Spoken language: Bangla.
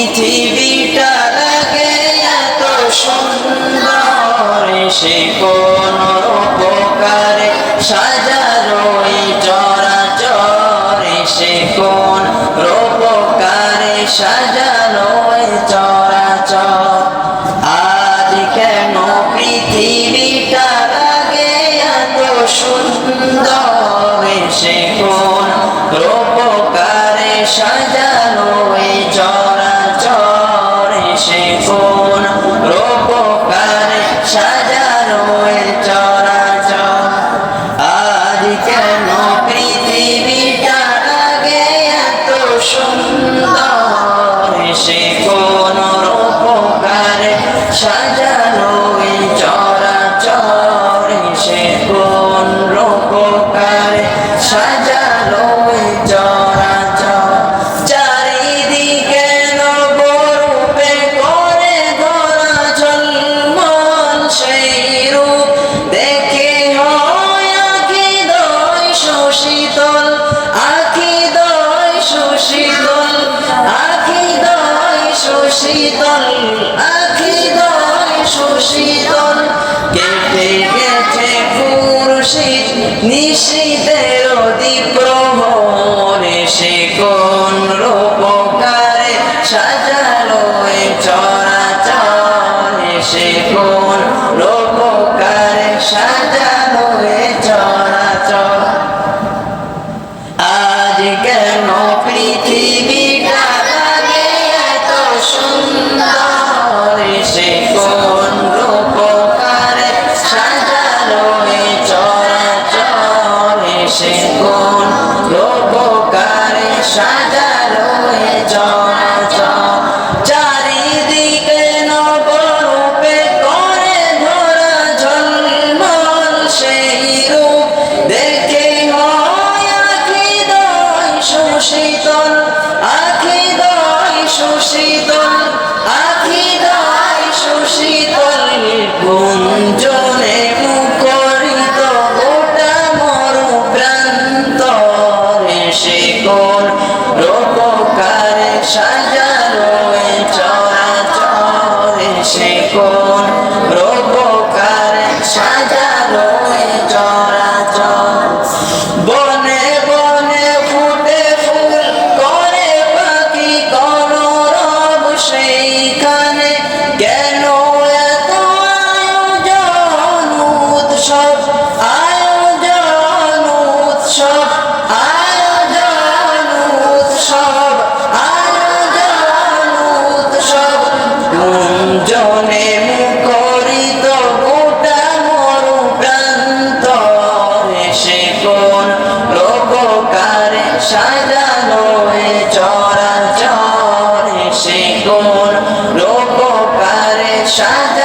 পৃথিবীটা লাগে এত সুন্দর, সে কোন উপকারে সাজানো এই চরাচর, সে কোন উপকারে সাজানো এই চরাচর। আজ কেন পৃথিবীটা লাগে এত সুন্দর, সে কোন উপকারে সাজানো এই চরাচর, সে কোন উপকারে সাজানো এই চরাচর। আজ কেন পৃথিবীটা লাগে এত সুন্দর, সে কোন উপকারে সাজানো এই চরাচর, সে কোন উপকারে সাজানো এই চরাচর। চারিদিকে নবরূপে করে ধরা ঝলমল সেই রূপ দেখে হয় আখি দয় সুশীতল, আখি দয় সুশীতল, আখি দয় সুশীতল, আখি দয় সুশীতল। কেটে গেছে খুরশিদ নিশীথের দ্বীপ্রহর, সে কোন উপকারে সাজালো এই চরাচর, সে কোন উপকারে সাজালো এই চরাচর। আজ কেন পৃথিবীটা লাগে এত সুন্দর, সে কোন উপকারে সাজালো এই চরাচর, সে কোন উপকারে সাজালো এই চরাচর। চারিদিকে নবরূপে করে ধরা ঝলমল সেই রূপ দেখে হয় আখি দয় সুশীতল, আখি দয় সুশীতল, আখি দয় সুশীতল। গুঞ্জনে মুখরিত গোটা মরু প্রান্তর, সে কোন উপকারে সাজানো এই চরাচর, সে কোন উপকারে সাজানো এই চরাচর। বনে বনে ফুটে ফুল করে পাখি কলরব সেইখানে, কেন এত আয়োজন উৎসব, আয়োজন উৎসব, আয়োজন উৎসব, আয়োজন উৎসব। গুঞ্জনে মুখরিত গোটা মরু প্রান্তর, সে কোন উপকারে সাজানো এই চরাচর, সে কোন উপকারে সাজানো